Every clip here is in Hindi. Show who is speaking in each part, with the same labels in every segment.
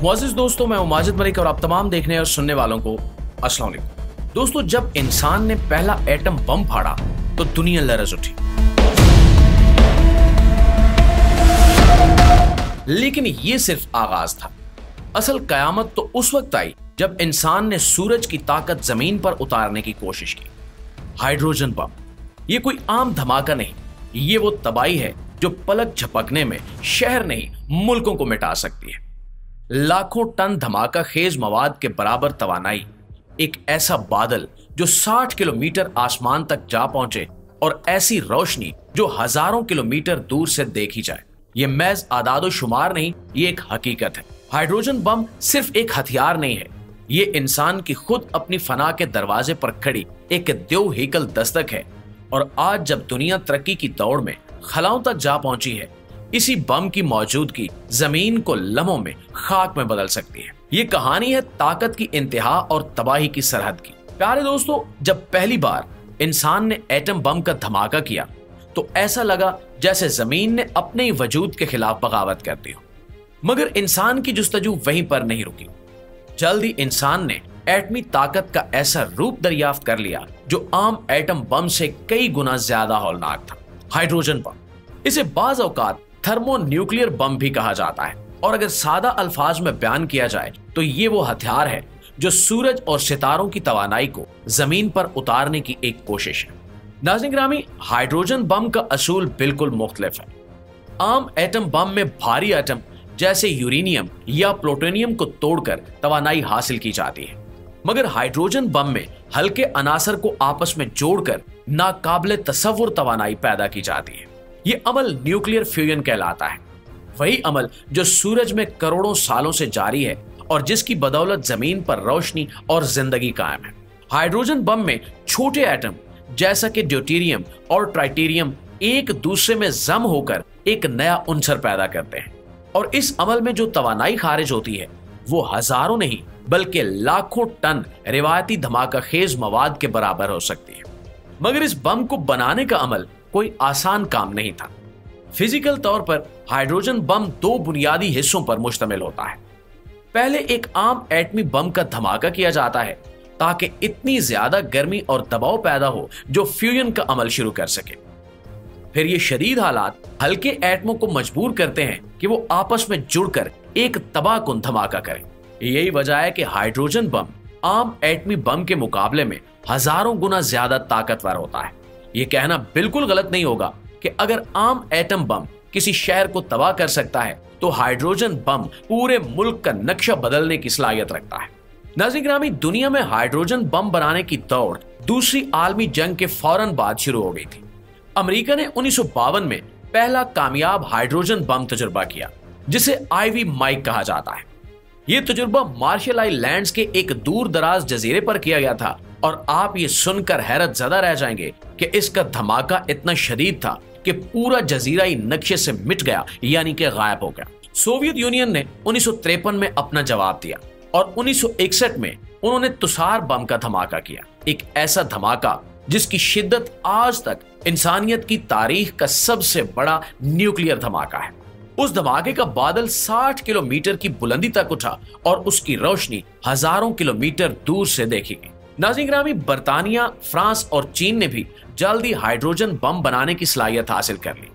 Speaker 1: मुअज़्ज़िज़ दोस्तों, मैं हूं माजिद मलिक और आप तमाम देखने और सुनने वालों को अस्सलाम वालेकुम। दोस्तों, जब इंसान ने पहला एटम बम फाड़ा तो दुनिया लरज़ उठी। लेकिन यह सिर्फ आगाज था। असल कयामत तो उस वक्त आई जब इंसान ने सूरज की ताकत जमीन पर उतारने की कोशिश की। हाइड्रोजन बम ये कोई आम धमाका नहीं, ये वो तबाही है जो पलक झपकने में शहर नहीं मुल्कों को मिटा सकती है। लाखों टन धमाका खेज मवाद के बराबर तवानाई, एक ऐसा बादल जो 60 किलोमीटर आसमान तक जा पहुंचे और ऐसी रोशनी जो हजारों किलोमीटर दूर से देखी जाए। ये महज आदादो शुमार नहीं, ये एक हकीकत है। हाइड्रोजन बम सिर्फ एक हथियार नहीं है, ये इंसान की खुद अपनी फना के दरवाजे पर खड़ी एक देव हेकल दस्तक है। और आज जब दुनिया तरक्की की दौड़ में खलाओं तक जा पहुंची है, इसी बम की मौजूदगी जमीन को लम्हों में खाक में बदल सकती है। ये कहानी है ताकत की इंतहा और तबाही की सरहद की। प्यारे दोस्तों, जब पहली बार इंसान ने एटम बम का धमाका किया तो ऐसा लगा जैसे जमीन ने अपने ही वजूद के खिलाफ बगावत कर दी हो। मगर इंसान की जुस्तजू वहीं पर नहीं रुकी। जल्द ही इंसान ने एटमी ताकत का ऐसा रूप दरियाफ्त कर लिया जो आम एटम बम से कई गुना ज्यादा हौलनाक था, हाइड्रोजन बम। इसे बाज औकात थर्मो न्यूक्लियर बम भी कहा जाता है, और अगर सादा अल्फाज में बयान किया जाए तो ये वो हथियार है जो सूरज और सितारों की तवानाई को जमीन पर उतारने की एक कोशिश है। नाज़रीन गिरामी, हाइड्रोजन बम का असूल बिल्कुल मुख्तलिफ है। आम एटम बम में भारी एटम जैसे यूरेनियम या प्लूटोनियम को तोड़कर तवानाई हासिल की जाती है, मगर हाइड्रोजन बम में हल्के अनासर को आपस में जोड़कर नाकाबिले तसव्वुर तवानाई पैदा की जाती है। ये अमल न्यूक्लियर फ्यूजन कहलाता है, वही अमल जो सूरज में करोड़ों सालों से जारी है और जिसकी बदौलत जमीन पर रोशनी और जिंदगी कायम है। हाइड्रोजन बम में छोटे एटम जैसा कि ड्यूटेरियम और ट्राइटेरियम एक दूसरे में जम होकर एक नया उनसर पैदा करते हैं, और इस अमल में जो तवानाई खारिज होती है वो हजारों नहीं बल्कि लाखों टन रिवायती धमाका खेज मवाद के बराबर हो सकती है। मगर इस बम को बनाने का अमल कोई आसान काम नहीं था। फिजिकल तौर पर हाइड्रोजन बम दो बुनियादी हिस्सों पर मुश्तमिल होता है। पहले एक आम एटमी बम का धमाका किया जाता है ताकि इतनी ज्यादा गर्मी और दबाव पैदा हो जो फ्यूजन का अमल शुरू कर सके। फिर ये शदीद हालात हल्के एटमों को मजबूर करते हैं कि वो आपस में जुड़कर एक तबाहकुन धमाका करें। यही वजह है कि हाइड्रोजन बम आम एटमी बम के मुकाबले में हजारों गुना ज्यादा ताकतवर होता है। ये कहना बिल्कुल गलत नहीं होगा कि अगर आम एटम बम किसी शहर को तबाह कर सकता है तो हाइड्रोजन बम पूरे मुल्क का नक्शा बदलने की सलाहियत रखता है। नाज़रीन गिरामी, दुनिया में हाइड्रोजन बम बनाने की दौड़ दूसरी आलमी जंग के फौरन बाद शुरू हो गई थी। अमेरिका ने 1952 में पहला कामयाब हाइड्रोजन बम तजुर्बा किया जिसे आईवी माइक कहा जाता है। यह तजुर्बा मार्शल आइलैंड्स के एक दूर दराज जजीरे पर किया गया था, और आप ये सुनकर हैरत ज़दा रह जाएंगे कि इसका धमाका इतना शदीद था कि पूरा जजीरा ही नक्शे से मिट गया, यानी कि गायब हो गया। सोवियत यूनियन ने 1953 में अपना जवाब दिया और 1961 में उन्होंने तुषार बम का धमाका किया, एक ऐसा धमाका जिसकी शिद्दत आज तक इंसानियत की तारीख का सबसे बड़ा न्यूक्लियर धमाका है। उस धमाके का बादल 60 किलोमीटर की बुलंदी तक उठा और उसकी रोशनी हजारों किलोमीटर दूर से देखी गई। नाज़रीन गिरामी, बर्तानिया, फ्रांस और चीन ने भी जल्दी हाइड्रोजन बम बनाने की सलाहियत हासिल कर ली।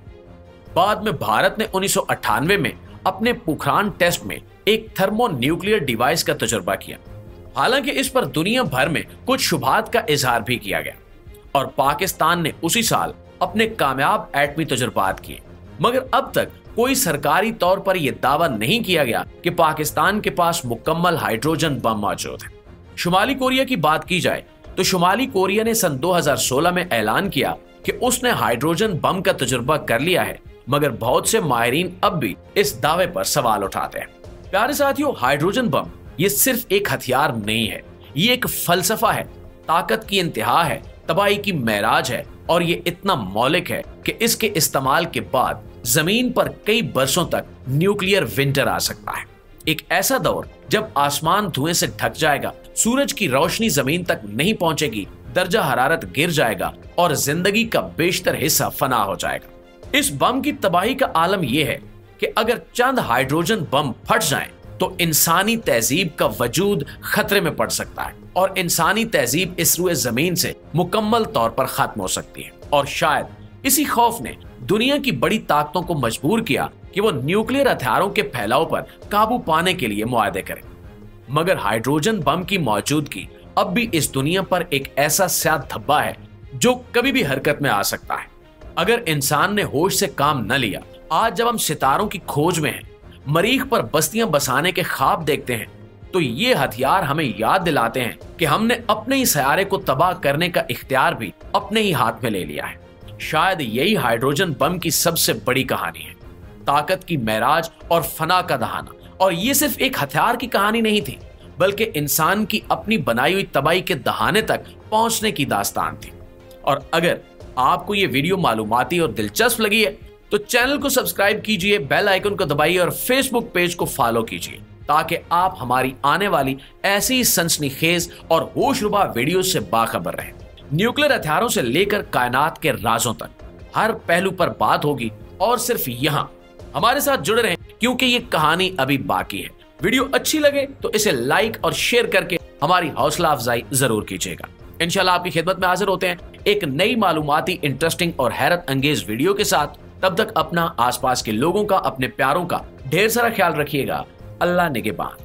Speaker 1: बाद में भारत ने 1998 में अपने पोखरान टेस्ट में एक थर्मो न्यूक्लियर डिवाइस का तजुर्बा किया। हालांकि इस पर दुनिया भर में कुछ शुभात का इजहार भी किया गया, और पाकिस्तान ने उसी साल अपने कामयाब एटमी तजुर्बात किए। मगर अब तक कोई सरकारी तौर पर यह दावा नहीं किया गया कि पाकिस्तान के पास मुकम्मल हाइड्रोजन बम मौजूद है। शुमाली कोरिया की बात की जाए तो शुमाली कोरिया ने सन 2016 में ऐलान किया कि उसने हाइड्रोजन बम का तजुर्बा कर लिया है, मगर बहुत से माहिरीन अब भी इस दावे पर सवाल उठाते हैं। प्यारे साथियों, हाइड्रोजन बम ये सिर्फ एक हथियार नहीं है, ये एक फलसफा है, ताकत की इंतहा है, तबाही की मेराज है, और ये इतना मौलिक है कि इसके इस्तेमाल के बाद जमीन पर कई बरसों तक न्यूक्लियर विंटर आ सकता है। एक ऐसा दौर जब आसमान धुएं से ढक जाएगा, सूरज की रोशनी जमीन तक नहीं पहुंचेगी, दर्जा हरारत गिर जाएगा और जिंदगी का बेशतर हिस्सा फना हो जाएगा। इस बम की तबाही का आलम यह है कि अगर चंद हाइड्रोजन बम फट जाएं तो इंसानी तहजीब का वजूद खतरे में पड़ सकता है और इंसानी तहजीब इस रुए जमीन से मुकम्मल तौर पर खत्म हो सकती है। और शायद इसी खौफ ने दुनिया की बड़ी ताकतों को मजबूर किया कि वो न्यूक्लियर हथियारों के फैलाव पर काबू पाने के लिए मुआहदे करें। मगर हाइड्रोजन बम की मौजूदगी अब भी इस दुनिया पर एक ऐसा स्याद धब्बा है जो कभी भी हरकत में आ सकता है। अगर इंसान ने होश से काम न लिया, आज जब हम सितारों की खोज में हैं, मरीख पर बस्तियां बसाने के ख्वाब देखते हैं, तो ये हथियार हमें याद दिलाते हैं कि हमने अपने ही सयारे को तबाह करने का इख्तियार भी अपने ही हाथ में ले लिया है। शायद यही हाइड्रोजन बम की सबसे बड़ी कहानी है, ताकत की महराज और फना का दहाना। और ये सिर्फ एक हथियार की कहानी नहीं थी, बल्कि इंसान की अपनी बनाई हुई तबाही के दहाने तक पहुंचने की दास्तान थी। और अगर आपको ये वीडियो मालूमाती और दिलचस्प लगी है तो चैनल को सब्सक्राइब कीजिए, बेल आइकन को दबाइए और फेसबुक पेज को फॉलो कीजिए, ताकि आप हमारी आने वाली ऐसी सनसनीखेज और होशरुबा वीडियो से बाखबर रहें। न्यूक्लियर हथियारों से लेकर कायनात के राजों तक हर पहलू पर बात होगी और सिर्फ यहां हमारे साथ जुड़े रहें, क्योंकि ये कहानी अभी बाकी है। वीडियो अच्छी लगे तो इसे लाइक और शेयर करके हमारी हौसला अफजाई जरूर कीजिएगा। इंशाल्लाह आपकी खिदमत में हाजिर होते हैं एक नई मालूमाती, इंटरेस्टिंग और हैरत अंगेज वीडियो के साथ। तब तक अपना, आसपास के लोगों का, अपने प्यारों का ढेर सारा ख्याल रखिएगा। अल्लाह निगहबान।